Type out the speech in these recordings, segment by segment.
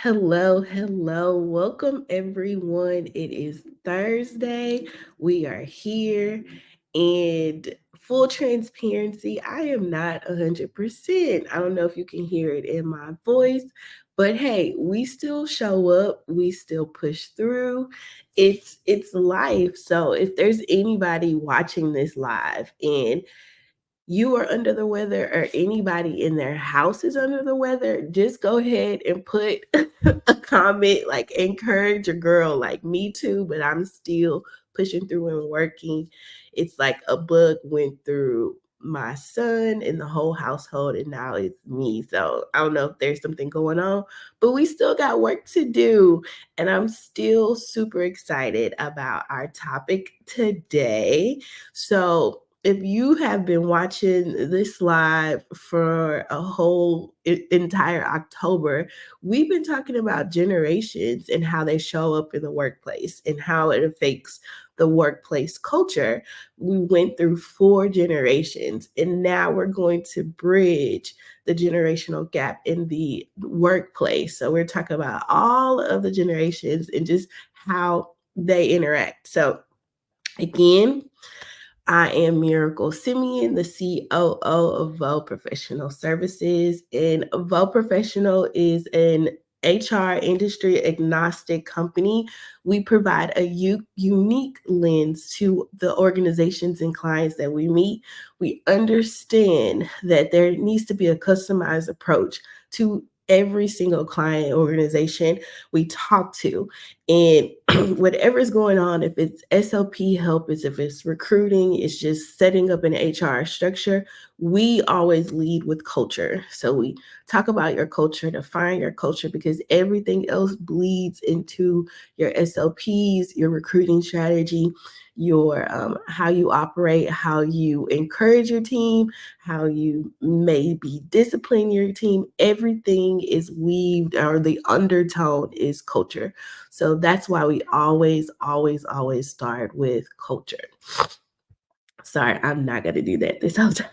Hello, hello. Welcome, everyone. It is Thursday. We are here. And full transparency, I am not 100%. I don't know if you can hear it in my voice, but hey, we still show up. We still push through. It's life. So if there's anybody watching this live and you are under the weather or anybody in their house is under the weather, just go ahead and put a comment like encourage your girl, like me too, but I'm still pushing through and working. It's like a bug went through my son and the whole household, and now it's me. So I don't know if there's something going on, but we still got work to do. And I'm still super excited about our topic today. So if you have been watching this live for a whole entire October, we've been talking about generations and how they show up in the workplace and how it affects the workplace culture. We went through four generations, and now we're going to bridge the generational gap in the workplace. So we're talking about all of the generations and just how they interact. So again, I am Miracle Simeon, the COO of Veaux Professional Services. And Veaux Professional is an HR industry agnostic company. We provide a unique lens to the organizations and clients that we meet. We understand that there needs to be a customized approach to every single client organization we talk to. And whatever's going on, if it's SLP help, if it's recruiting, it's just setting up an HR structure, we always lead with culture. So we talk about your culture, define your culture, because everything else bleeds into your SLPs, your recruiting strategy, your how you operate, how you encourage your team, how you maybe discipline your team. Everything is weaved, or the undertone is culture. So that's why we always, always, always start with culture. Sorry, I'm not going to do that this whole time.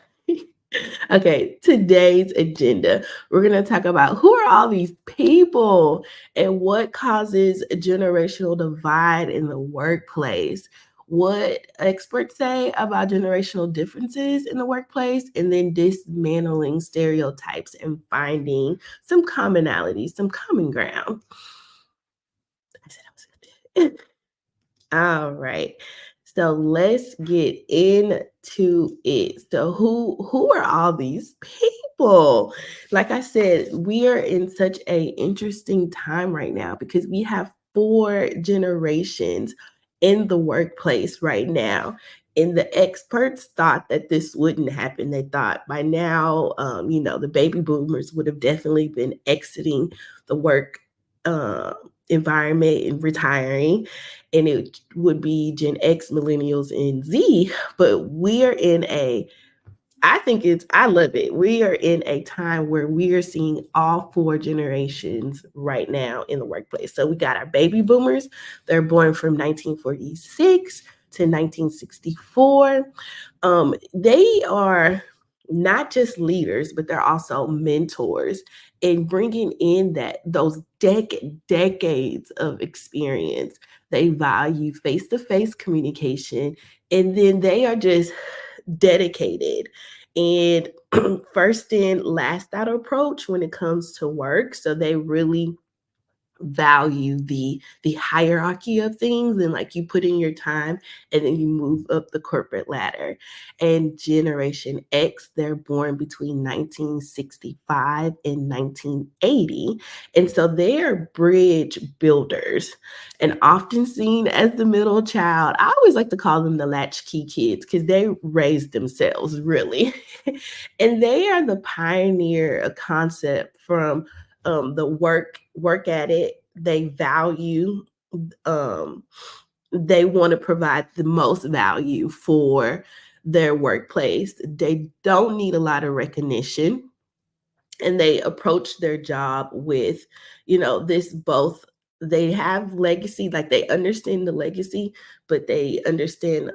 Okay, today's agenda. We're going to talk about who are all these people and what causes a generational divide in the workplace. What experts say about generational differences in the workplace, and then dismantling stereotypes and finding some commonalities, some common ground. I said I was going to do it. All right. So let's get into it. So who are all these people? Like I said, we are in such a interesting time right now because we have four generations in the workplace right now. And the experts thought that this wouldn't happen. They thought by now, the baby boomers would have definitely been exiting the work uh, environment and retiring, and it would be Gen X, millennials, and Z. But we are in a, I love it. We are in a time where we are seeing all four generations right now in the workplace. So we got our baby boomers. They're born from 1946 to 1964. They are not just leaders, but they're also mentors, and bringing in those decades of experience. They value face-to-face communication, and then they are just dedicated and first in, last out approach when it comes to work. So they really value the hierarchy of things, and like you put in your time and then you move up the corporate ladder. And Generation X, they're born between 1965 and 1980, and so they're bridge builders and often seen as the middle child. I always like to call them the latchkey kids because they raised themselves really. And they are the pioneer a concept from the work at it. They value, um, they want to provide the most value for their workplace. They don't need a lot of recognition, and they approach their job with, this both. They have legacy, like they understand the legacy, but they understand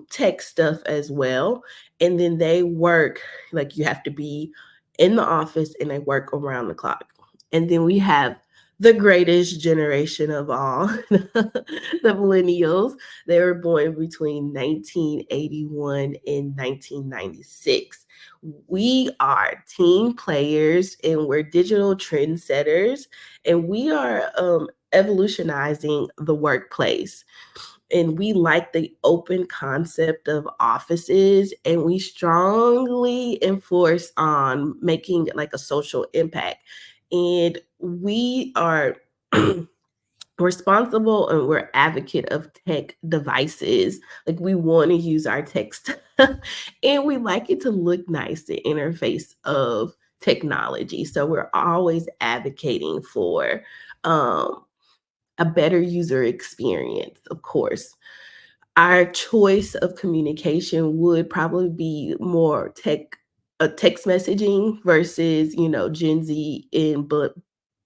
tech stuff as well. And then they work, like you have to be in the office, and they work around the clock. And then we have the greatest generation of all, the millennials. They were born between 1981 and 1996. We are team players and we're digital trendsetters, and we are evolutionizing the workplace. And we like the open concept of offices, and we strongly enforce on making like a social impact. And we are responsible and we're advocate of tech devices. Like we want to use our text and we like it to look nice, the interface of technology. So we're always advocating for um, a better user experience, of course. Our choice of communication would probably be more text messaging versus, Gen Z and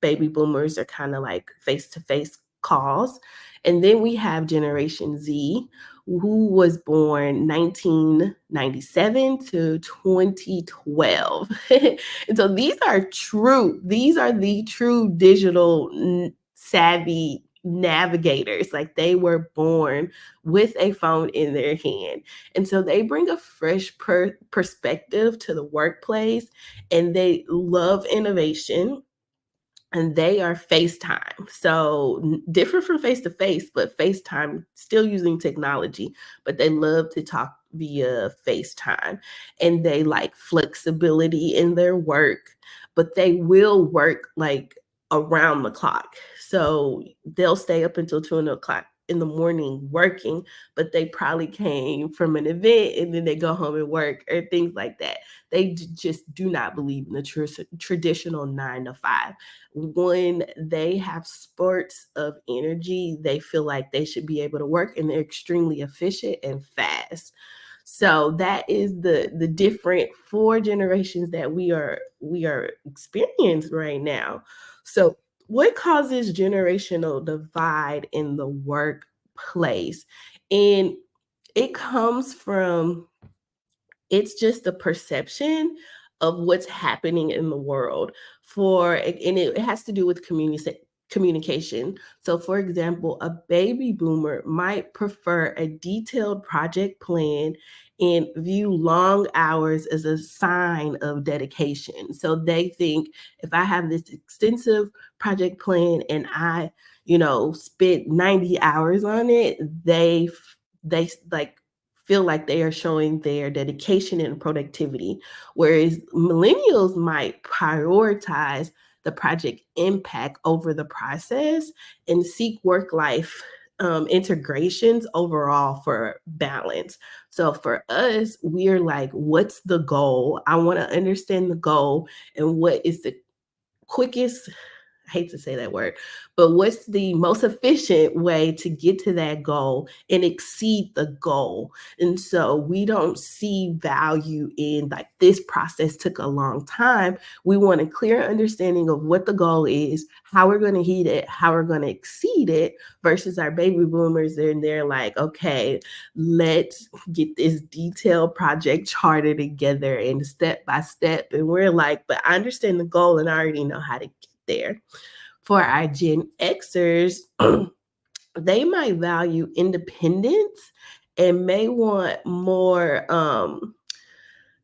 baby boomers are kind of like face-to-face calls. And then we have Generation Z, who was born 1997 to 2012. And so these are the true digital savvy navigators. Like they were born with a phone in their hand. And so they bring a fresh perspective to the workplace, and they love innovation, and they are FaceTime. So different from face to face, but FaceTime still using technology, but they love to talk via FaceTime, and they like flexibility in their work, but they will work like around the clock. So they'll stay up until 2 o'clock in the morning working, but they probably came from an event and then they go home and work or things like that. They just do not believe in the traditional 9 to 5. When they have spurts of energy, they feel like they should be able to work, and they're extremely efficient and fast. So that is the different four generations that we are experiencing right now. So what causes generational divide in the workplace? And it comes from, it's just the perception of what's happening in the world, and it has to do with communication. So for example, a baby boomer might prefer a detailed project plan and view long hours as a sign of dedication. So they think, if I have this extensive project plan and I, spent 90 hours on it, they like feel like they are showing their dedication and productivity. Whereas millennials might prioritize the project impact over the process and seek work life integrations overall for balance. So for us, we're like, what's the goal? I want to understand the goal and what is the quickest, I hate to say that word, but what's the most efficient way to get to that goal and exceed the goal? And so we don't see value in like this process took a long time. We want a clear understanding of what the goal is, how we're going to hit it, how we're going to exceed it, versus our baby boomers. And they're like, okay, let's get this detailed project charter together and step by step. And we're like, but I understand the goal and I already know how to get there. For our Gen Xers, they might value independence and may want more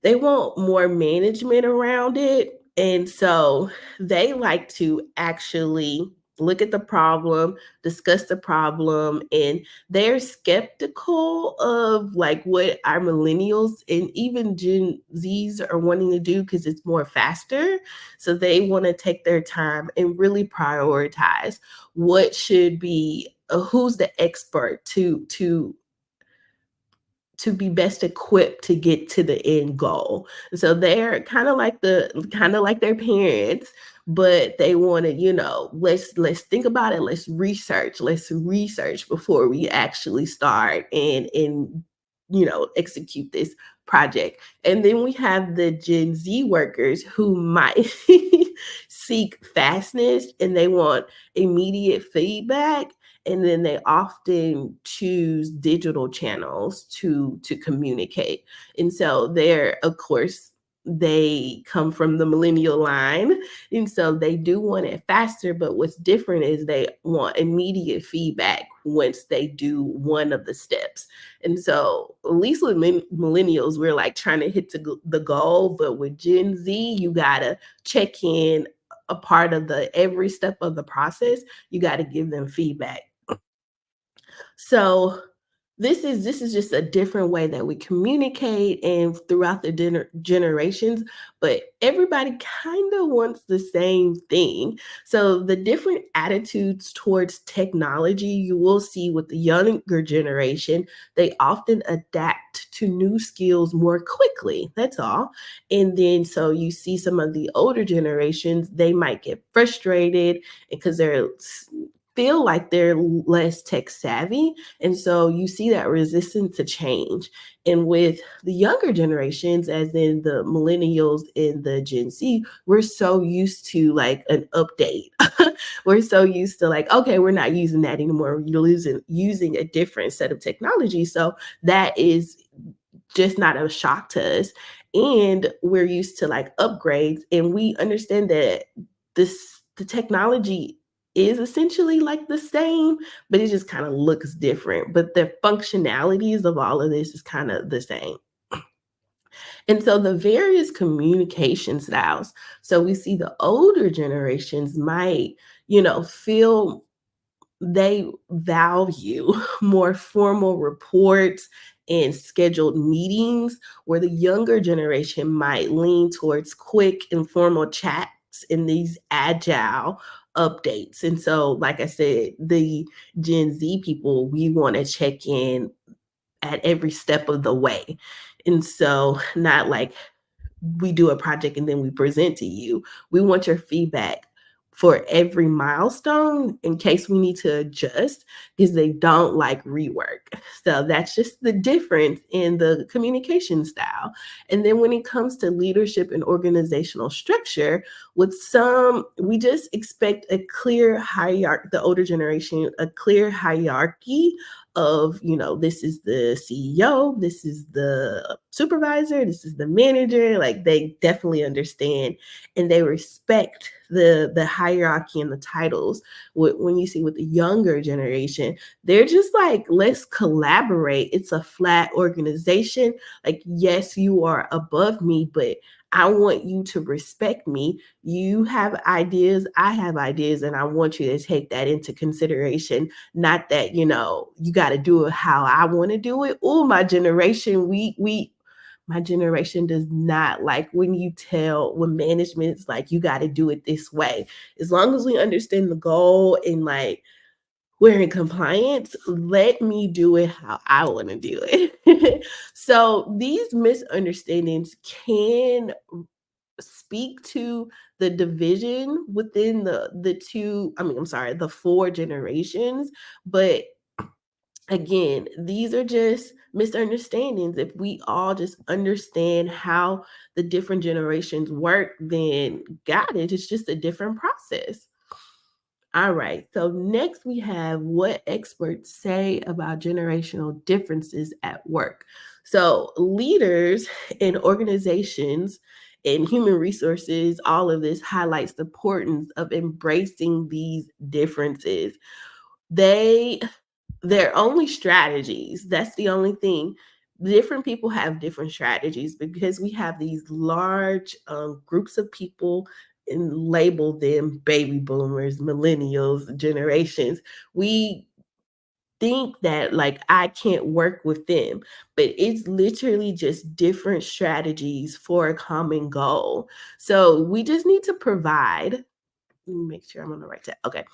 they want more management around it. And so they like to actually look at the problem, discuss the problem, and they're skeptical of like what our millennials and even Gen Zs are wanting to do because it's more faster. So they want to take their time and really prioritize what should be who's the expert to be best equipped to get to the end goal. So they're kind of like their parents, but they want to, let's think about it. Let's research before we actually start and execute this project. And then we have the Gen Z workers who might seek fastness and they want immediate feedback, and then they often choose digital channels to communicate. And so they're, of course, they come from the millennial line. And so they do want it faster, but what's different is they want immediate feedback once they do one of the steps. And so, at least with millennials, we're like trying to hit the goal, but with Gen Z, you gotta check in a part of the every step of the process. You got to give them feedback. So this is just a different way that we communicate and throughout the generations, but everybody kind of wants the same thing. So the different attitudes towards technology you will see with the younger generation, they often adapt to new skills more quickly. That's all. And then so you see some of the older generations, they might get frustrated because they're feel like they're less tech savvy, and so you see that resistance to change. And with the younger generations, as in the millennials and the Gen Z, we're so used to like an update. We're so used to like, okay, we're not using that anymore. We're using a different set of technology. So that is just not a shock to us. And we're used to like upgrades, and we understand that the technology is essentially like the same, but it just kind of looks different. But the functionalities of all of this is kind of the same. And so the various communication styles. So we see the older generations might, feel they value more formal reports and scheduled meetings, where the younger generation might lean towards quick, informal chats and these agile updates. And so, like I said, the Gen Z people, we want to check in at every step of the way. And so, not like we do a project and then we present to you. We want your feedback for every milestone in case we need to adjust because they don't like rework. So that's just the difference in the communication style. And then when it comes to leadership and organizational structure, with some, we just expect a clear hierarchy, the older generation, a clear hierarchy of, this is the CEO, this is the supervisor, this is the manager. Like they definitely understand and they respect the hierarchy and the titles. When you see with the younger generation, they're just like, let's collaborate. It's a flat organization. Like, yes, you are above me, but I want you to respect me. You have ideas, I have ideas, and I want you to take that into consideration. Not that, you got to do it how I want to do it. Oh, my generation, my generation does not like when management's like, you got to do it this way. As long as we understand the goal and like we're in compliance, let me do it how I want to do it. So these misunderstandings can speak to the division within the four generations, but again, these are just misunderstandings. If we all just understand how the different generations work, then got it. It's just a different process. All right. So next we have what experts say about generational differences at work. So leaders in organizations and human resources, all of this highlights the importance of embracing these differences. They they're only strategies. That's the only thing. Different people have different strategies because we have these large groups of people and label them baby boomers, millennials, generations. We think that like I can't work with them, but it's literally just different strategies for a common goal. So we just need to provide, let me make sure I'm on the right track. Okay.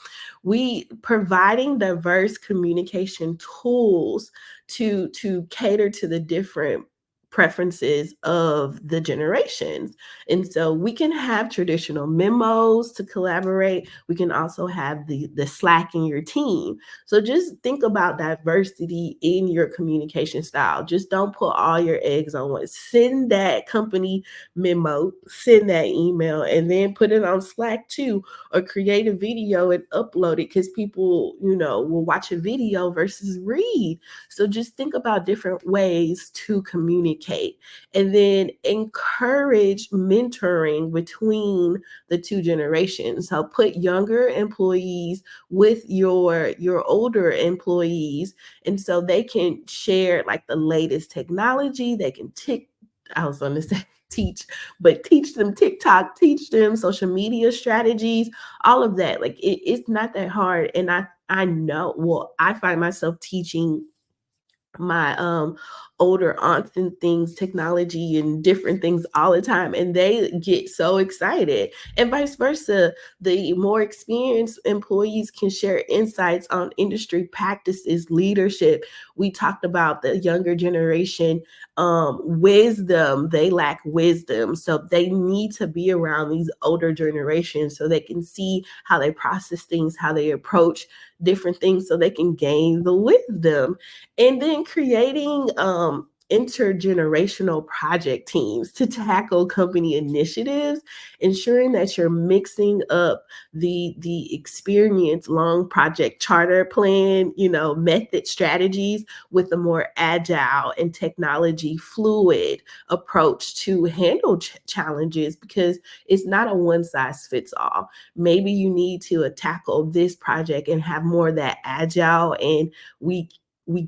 We providing diverse communication tools to cater to the different preferences of the generations. And so we can have traditional memos to collaborate. We can also have the Slack in your team. So just think about diversity in your communication style. Just don't put all your eggs on one. Send that company memo, send that email, and then put it on Slack too, or create a video and upload it because people, will watch a video versus read. So just think about different ways to communicate. communicate, and then encourage mentoring between the two generations. So put younger employees with your older employees, and so they can share like the latest technology. They can tick I was going to say teach, but teach them TikTok, teach them social media strategies, all of that. Like it's not that hard. And I know, well, I find myself teaching my older aunts and things, technology and different things all the time, and they get so excited, and vice versa. The more experienced employees can share insights on industry practices, leadership. We talked about the younger generation wisdom. They lack wisdom, so they need to be around these older generations so they can see how they process things, how they approach different things, so they can gain the wisdom. And then creating intergenerational project teams to tackle company initiatives, ensuring that you're mixing up the experience long project charter plan, method strategies with a more agile and technology fluid approach to handle challenges, because it's not a one size fits all. Maybe you need to tackle this project and have more of that agile, and we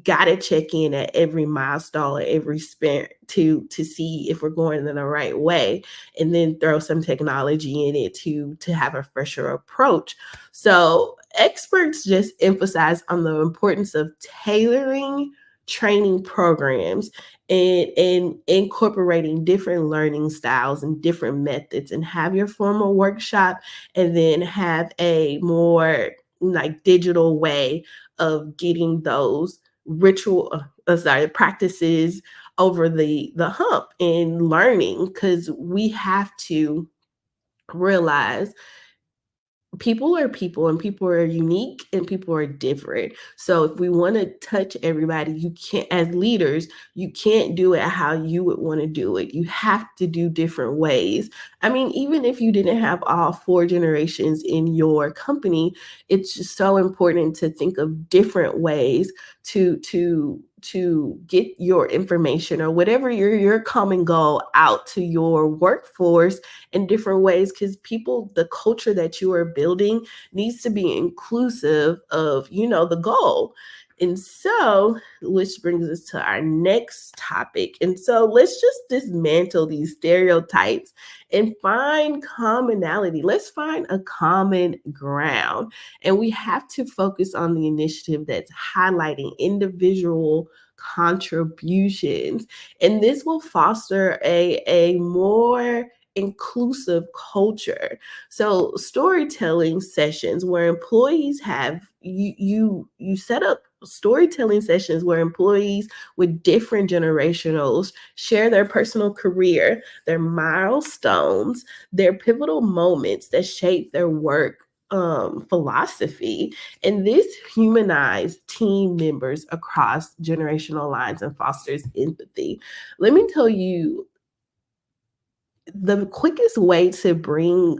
got to check in at every milestone, every sprint to see if we're going in the right way, and then throw some technology in it to have a fresher approach. So experts just emphasize on the importance of tailoring training programs and incorporating different learning styles and different methods, and have your formal workshop and then have a more like digital way of getting those practices over the hump and learning, because we have to realize people are people, and people are unique, and people are different. So if we want to touch everybody, you can't, as leaders, you can't do it how you would want to do it. You have to do different ways. I mean, even if you didn't have all four generations in your company, it's just so important to think of different ways to get your information or whatever your common goal out to your workforce in different ways, because people, the culture that you are building needs to be inclusive of the goal. And so, which brings us to our next topic. And so let's just dismantle these stereotypes and find commonality. Let's find a common ground, and we have to focus on the initiative that's highlighting individual contributions, and this will foster a more inclusive culture. So storytelling sessions where employees have you set up storytelling sessions where employees with different generationals share their personal career, their milestones, their pivotal moments that shape their work philosophy, and this humanizes team members across generational lines and fosters empathy. Let me tell you, the quickest way to bring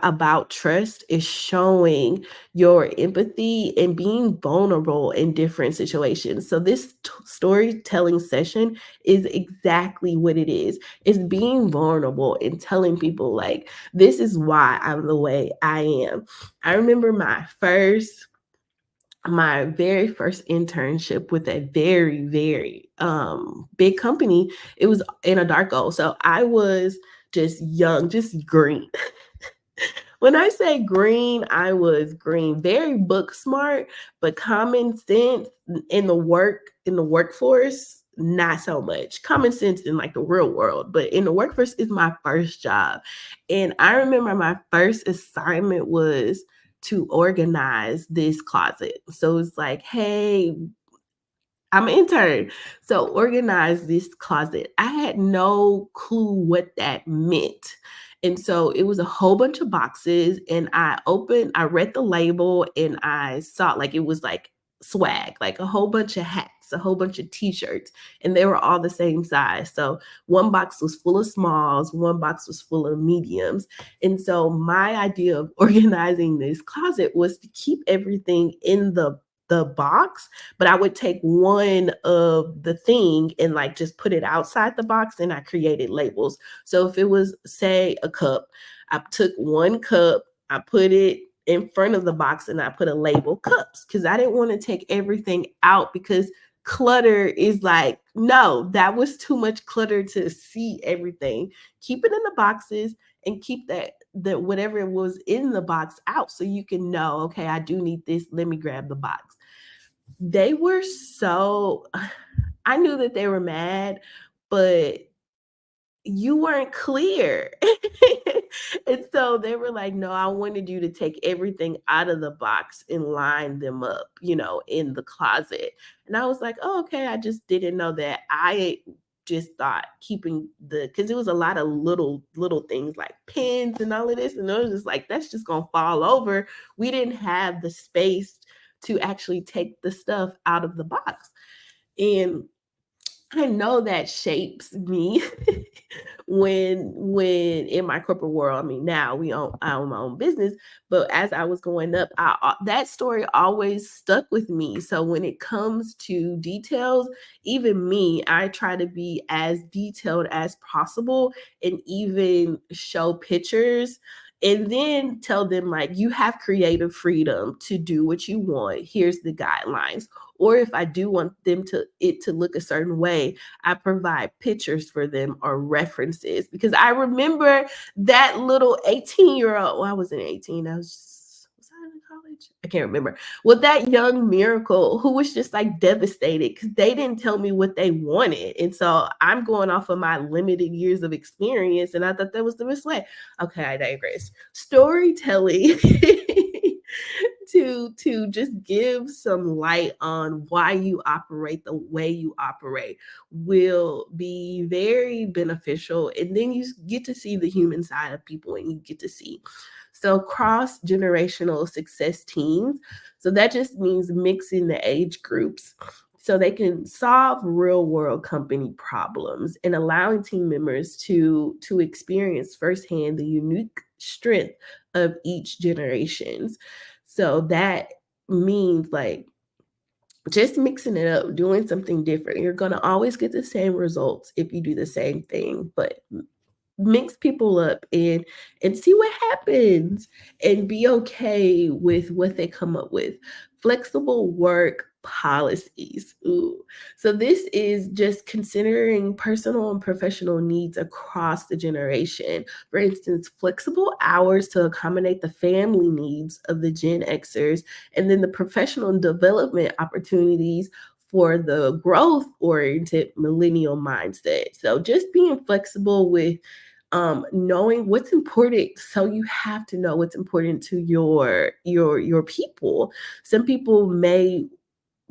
about trust is showing your empathy and being vulnerable in different situations. So this storytelling session is exactly what it is. It's being vulnerable and telling people like, this is why I'm the way I am. I remember my very first internship with a very, very big company. It was in a dark goal. So I was just young, just green. When I say green, I was green, very book smart, but common sense in the workforce, not so much. Common sense in like the real world, but in the workforce is my first job. And I remember my first assignment was to organize this closet. So it's like, hey, I'm an intern. So organize this closet. I had no clue what that meant. And so it was a whole bunch of boxes, and I read the label, and I saw like it was like swag, like a whole bunch of hats, a whole bunch of t-shirts, and they were all the same size. So one box was full of smalls, one box was full of mediums. And so my idea of organizing this closet was to keep everything in the box, but I would take one of the thing and like just put it outside the box and I created labels. So if it was, say, a cup, I took one cup, I put it in front of the box and I put a label cups because I didn't want to take everything out because clutter is like, no, that was too much clutter to see everything. Keep it in the boxes and keep that whatever was in the box out so you can know, okay, I do need this. Let me grab the box. They were so I knew that they were mad, but you weren't clear. And so they were like, no, I wanted you to take everything out of the box and line them up, in the closet. And I was like, oh, okay. I just didn't know that. I just thought keeping because it was a lot of little things like pins and all of this. And I was just like, that's just gonna fall over. We didn't have the space to actually take the stuff out of the box. And I know that shapes me when in my corporate world. I mean, now I own my own business, but as I was going up, that story always stuck with me. So when it comes to details, even me, I try to be as detailed as possible and even show pictures and then tell them like you have creative freedom to do what you want. Here's the guidelines. Or if I do want to look a certain way, I provide pictures for them or references because I remember that little 18-year-old. Well, I wasn't 18. Was I in college? I can't remember. Well, that young miracle who was just like devastated because they didn't tell me what they wanted. And so I'm going off of my limited years of experience. And I thought that was the best way. Okay, I digress. Storytelling to just give some light on why you operate the way you operate will be very beneficial. And then you get to see the human side of people and you get to see. So cross generational success teams. So that just means mixing the age groups so they can solve real world company problems and allowing team members to experience firsthand the unique strength of each generations. So that means like just mixing it up, doing something different. You're going to always get the same results if you do the same thing, but mix people up and see what happens and be okay with what they come up with. Flexible work policies. Ooh. So this is just considering personal and professional needs across the generation. For instance, flexible hours to accommodate the family needs of the Gen Xers, and then the professional development opportunities for the growth oriented millennial mindset. So just being flexible with knowing what's important. So you have to know what's important to your people. Some people may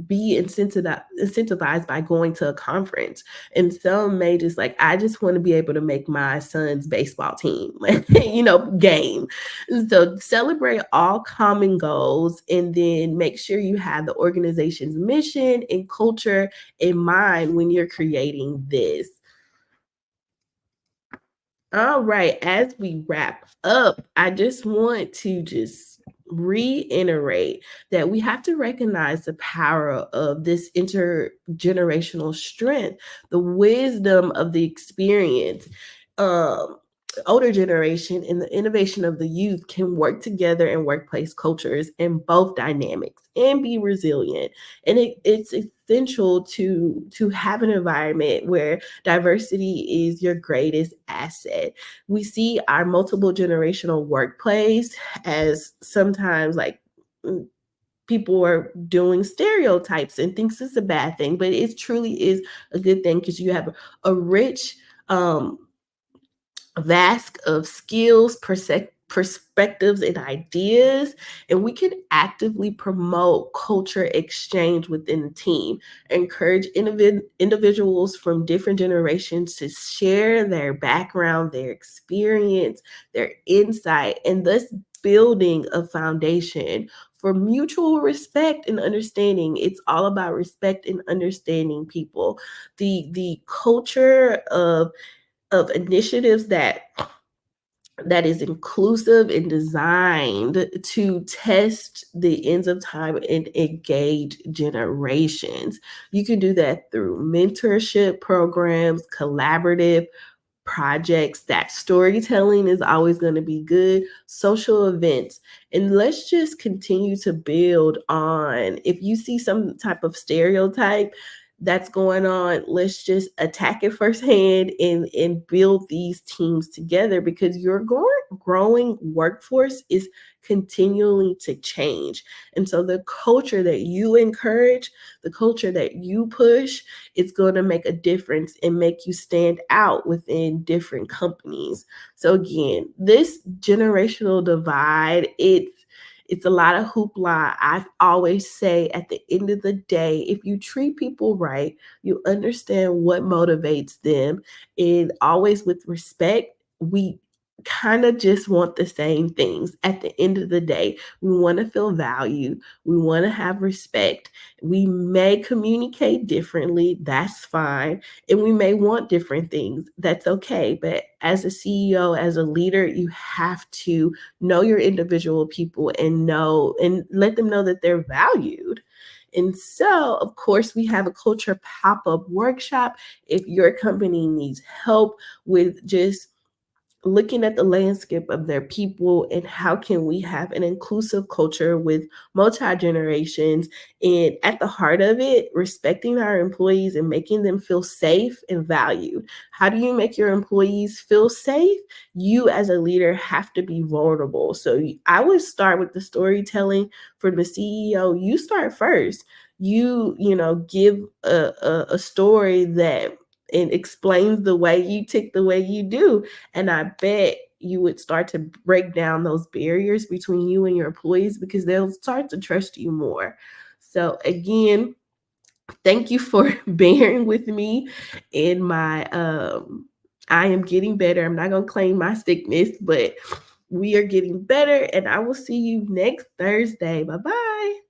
be incentivized by going to a conference, and some may just like, I just want to be able to make my son's baseball team game. So celebrate all common goals and then make sure you have the organization's mission and culture in mind when you're creating this. All right, as we wrap up, I just want to just reiterate that we have to recognize the power of this intergenerational strength, the wisdom of the experience. Um, Older generation and the innovation of the youth can work together in workplace cultures in both dynamics and be resilient. And it's essential to have an environment where diversity is your greatest asset. We see our multiple generational workplace as sometimes like people are doing stereotypes and thinks it's a bad thing, but it truly is a good thing because you have a rich um vast of skills, perspectives, and ideas, and we can actively promote culture exchange within the team, encourage individuals from different generations to share their background, their experience, their insight, and thus building a foundation for mutual respect and understanding. It's all about respect and understanding people. The culture of initiatives that that is inclusive and designed to test the ends of time and engage generations. You can do that through mentorship programs, collaborative projects. That storytelling is always going to be good, social events. And let's just continue to build on. If you see some type of stereotype that's going on, let's just attack it firsthand and build these teams together, because your growing workforce is continuing to change. And so the culture that you encourage, the culture that you push, it's going to make a difference and make you stand out within different companies. So again, this generational divide, it's a lot of hoopla. I always say at the end of the day, if you treat people right, you understand what motivates them, and always with respect, we kind of just want the same things. At the end of the day, we want to feel valued, we want to have respect. We may communicate differently, that's fine. And we may want different things, that's okay. But as a CEO, as a leader, you have to know your individual people and know and let them know that they're valued. And so, of course, we have a culture pop up workshop. If your company needs help with just looking at the landscape of their people and how can we have an inclusive culture with multi-generations, and at the heart of it, respecting our employees and making them feel safe and valued. How do you make your employees feel safe? You as a leader have to be vulnerable. So I would start with the storytelling. For the CEO, you start first. You give a story that and explains the way you tick the way you do. And I bet you would start to break down those barriers between you and your employees, because they'll start to trust you more. So again, thank you for bearing with me in my I am getting better. I'm not going to claim my sickness, but we are getting better, and I will see you next Thursday. Bye-bye.